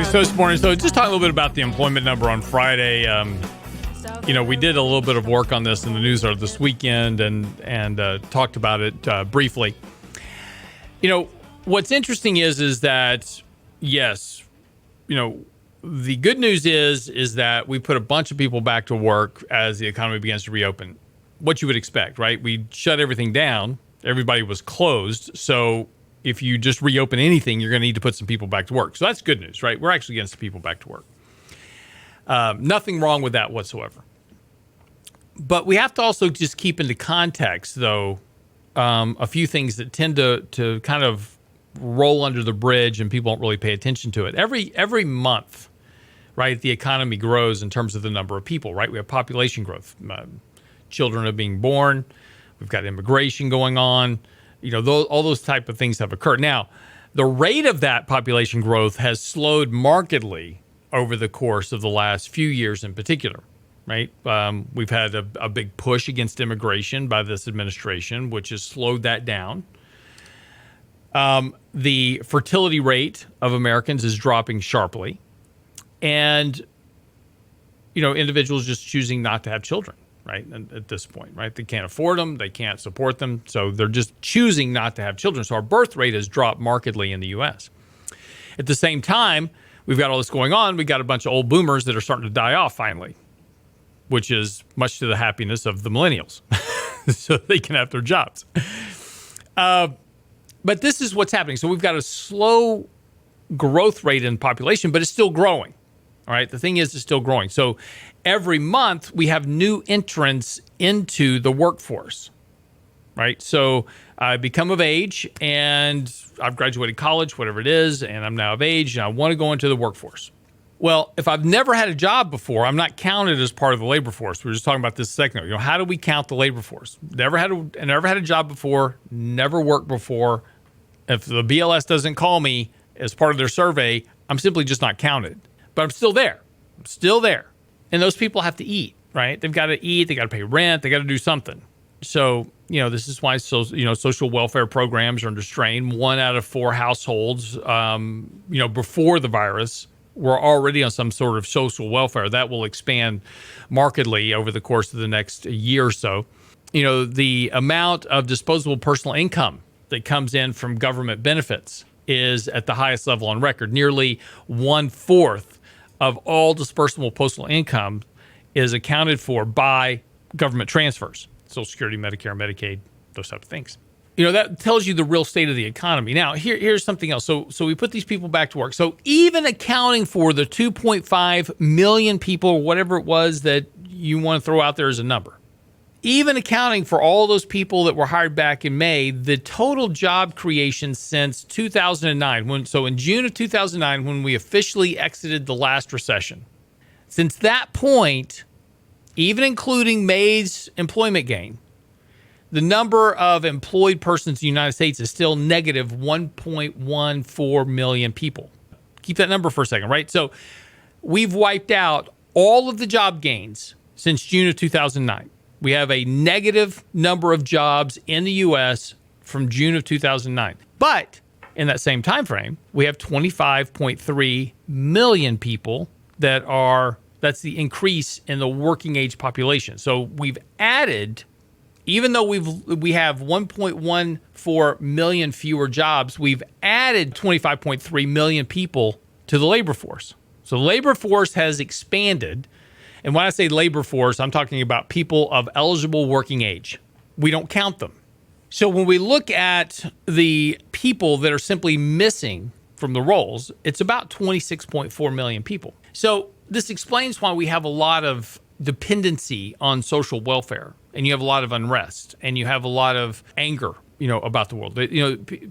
right, so this morning, just talk a little bit about the employment number on Friday. We did a little bit of work on this in the news this weekend and talked about it briefly. What's interesting is that, yes, the good news is that we put a bunch of people back to work as the economy begins to reopen. What you would expect, right? We shut everything down. Everybody was closed. So if you just reopen anything, you're going to need to put some people back to work. So that's good news, right? We're actually getting some people back to work. Nothing wrong with that whatsoever. But we have to also just keep into context, though, a few things that tend to kind of roll under the bridge and people don't really pay attention to it. Every month, right, the economy grows in terms of the number of people, right? We have population growth. Children are being born. We've got immigration going on. All those type of things have occurred. Now, the rate of that population growth has slowed markedly over the course of the last few years in particular, right? We've had a big push against immigration by this administration, which has slowed that down. The fertility rate of Americans is dropping sharply. And, individuals just choosing not to have children, right? And at this point, right? They can't afford them. They can't support them. So they're just choosing not to have children. So our birth rate has dropped markedly in the U.S. At the same time, we've got all this going on. We've got a bunch of old boomers that are starting to die off finally, which is much to the happiness of the millennials. So they can have their jobs. But this is what's happening. So we've got a slow growth rate in population, but it's still growing. All right. The thing is, it's still growing. So every month we have new entrants into the workforce. Right. So I become of age and I've graduated college, whatever it is, and I'm now of age and I want to go into the workforce. Well, if I've never had a job before, I'm not counted as part of the labor force. We were just talking about this a second ago. How do we count the labor force? Never had a job before, never worked before. If the BLS doesn't call me as part of their survey, I'm simply just not counted. But I'm still there. And those people have to eat, right? They've got to eat. They got to pay rent. They got to do something. So, this is why social welfare programs are under strain. 1 out of 4 households, before the virus were already on some sort of social welfare. That will expand markedly over the course of the next year or so. The amount of disposable personal income that comes in from government benefits is at the highest level on record. Nearly 1/4 of all disbursable postal income is accounted for by government transfers. Social Security, Medicare, Medicaid, those type of things. That tells you the real state of the economy. Now, here's something else. So we put these people back to work. So even accounting for the 2.5 million people, or whatever it was that you want to throw out there as a number, even accounting for all those people that were hired back in May, the total job creation since 2009, in June of 2009, when we officially exited the last recession, since that point, even including May's employment gain, the number of employed persons in the United States is still negative 1.14 million people. Keep that number for a second, right? So we've wiped out all of the job gains since June of 2009. We have a negative number of jobs in the U.S. from June of 2009. But in that same time frame, we have 25.3 million people that's the increase in the working age population. So we've added, even though we have 1.14 million fewer jobs, we've added 25.3 million people to the labor force. So the labor force has expanded. And when I say labor force, I'm talking about people of eligible working age. We don't count them. So when we look at the people that are simply missing from the rolls, it's about 26.4 million people. So this explains why we have a lot of dependency on social welfare, and you have a lot of unrest, and you have a lot of anger, about the world.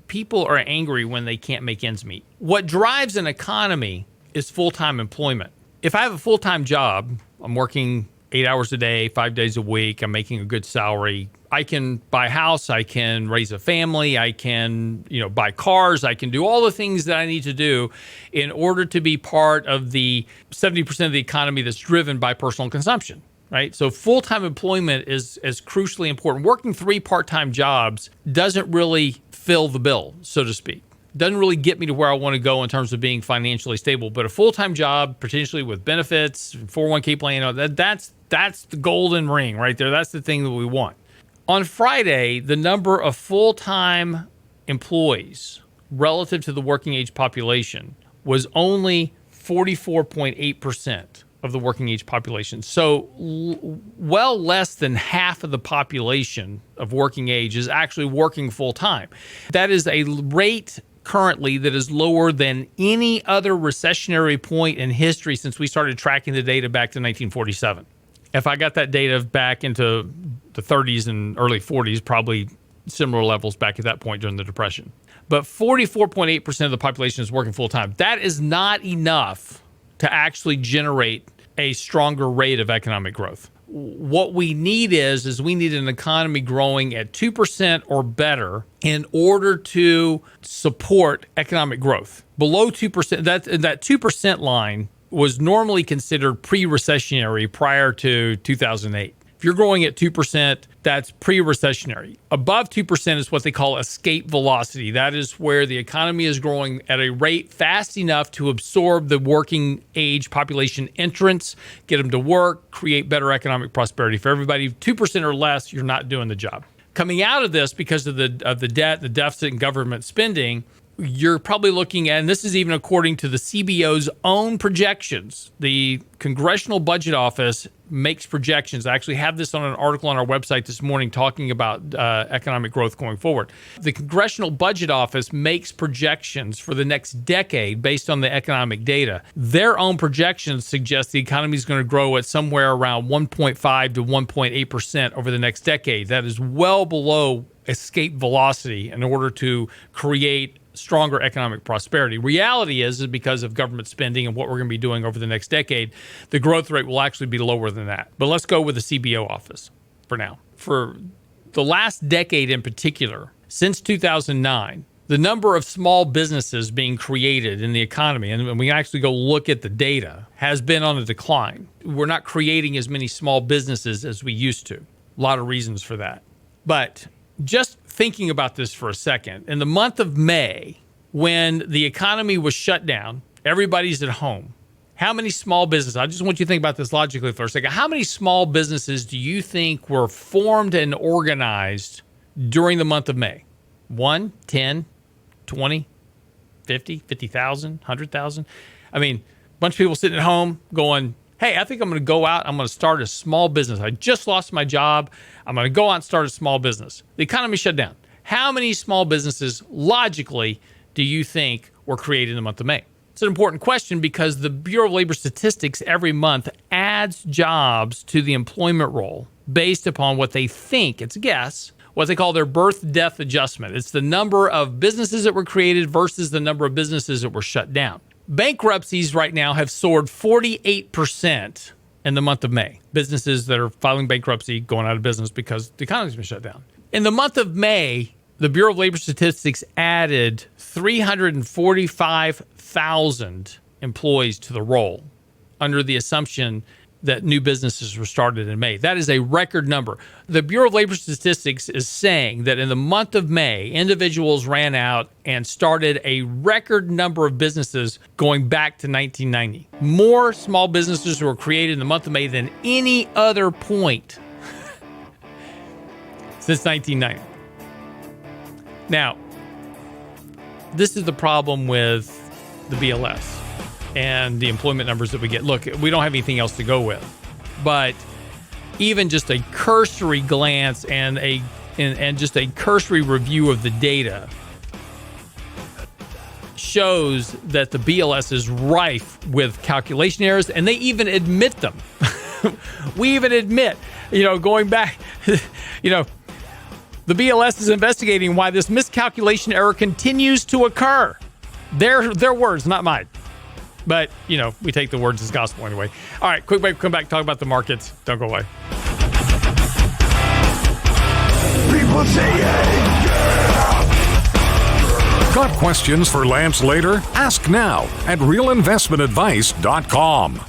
People are angry when they can't make ends meet. What drives an economy is full-time employment. If I have a full-time job, I'm working 8 hours a day, 5 days a week, I'm making a good salary, I can buy a house, I can raise a family, I can, buy cars, I can do all the things that I need to do in order to be part of the 70% of the economy that's driven by personal consumption, right? So full-time employment is crucially important. Working 3 part-time jobs doesn't really fill the bill, so to speak. doesn't really get me to where I want to go in terms of being financially stable. But a full-time job, potentially with benefits, 401k plan, that's the golden ring right there. That's the thing that we want. On Friday, the number of full-time employees relative to the working age population was only 44.8% of the working age population. So well less than half of the population of working age is actually working full-time. That is a rate currently that is lower than any other recessionary point in history since we started tracking the data back to 1947. If I got that data back into the 30s and early 40s, probably similar levels back at that point during the Depression. But 44.8% of the population is working full-time. That is not enough to actually generate a stronger rate of economic growth. What we need is we need an economy growing at 2% or better in order to support economic growth. Below 2%, that 2% line was normally considered pre-recessionary prior to 2008. If you're growing at 2%, that's pre-recessionary. Above 2% is what they call escape velocity. That is where the economy is growing at a rate fast enough to absorb the working age population entrance, get them to work, create better economic prosperity for everybody. 2% or less, you're not doing the job. Coming out of this, because of the debt, the deficit, and government spending, you're probably looking at, and this is even according to the CBO's own projections, the Congressional Budget Office makes projections. I actually have this on an article on our website this morning talking about economic growth going forward. The Congressional Budget Office makes projections for the next decade based on the economic data. Their own projections suggest the economy is going to grow at somewhere around 1.5 to 1.8% over the next decade. That is well below escape velocity in order to create stronger economic prosperity. Reality is because of government spending and what we're going to be doing over the next decade, the growth rate will actually be lower than that. But let's go with the CBO office for now. For the last decade in particular, since 2009, the number of small businesses being created in the economy, and we can actually go look at the data, has been on a decline. We're not creating as many small businesses as we used to. A lot of reasons for that. But just thinking about this for a second, in the month of May, when the economy was shut down, everybody's at home. How many small businesses, I just want you to think about this logically for a second. How many small businesses do you think were formed and organized during the month of May? 1, 10, 20, 50, 50,000, 100,000? I mean, a bunch of people sitting at home going, hey, I think I'm going to go out. I'm going to start a small business. I just lost my job. I'm going to go out and start a small business. The economy shut down. How many small businesses, logically, do you think were created in the month of May? It's an important question because the Bureau of Labor Statistics every month adds jobs to the employment roll based upon what they think, it's a guess, what they call their birth-death adjustment. It's the number of businesses that were created versus the number of businesses that were shut down. Bankruptcies right now have soared 48% in the month of May. Businesses that are filing bankruptcy, going out of business because the economy's been shut down. In the month of May, the Bureau of Labor Statistics added 345,000 employees to the roll under the assumption that new businesses were started in May. That is a record number. The Bureau of Labor Statistics is saying that in the month of May, individuals ran out and started a record number of businesses going back to 1990. More small businesses were created in the month of May than any other point since 1990. Now, this is the problem with the BLS and the employment numbers that we get. Look, we don't have anything else to go with, but even just a cursory glance and just a cursory review of the data shows that the BLS is rife with calculation errors, and they even admit them. We even admit, going back, the BLS is investigating why this miscalculation error continues to occur. Their words, not mine. But, we take the words as gospel anyway. All right, quick break. Come back, talk about the markets. Don't go away. People say, yeah. Got questions for Lance later? Ask now at realinvestmentadvice.com.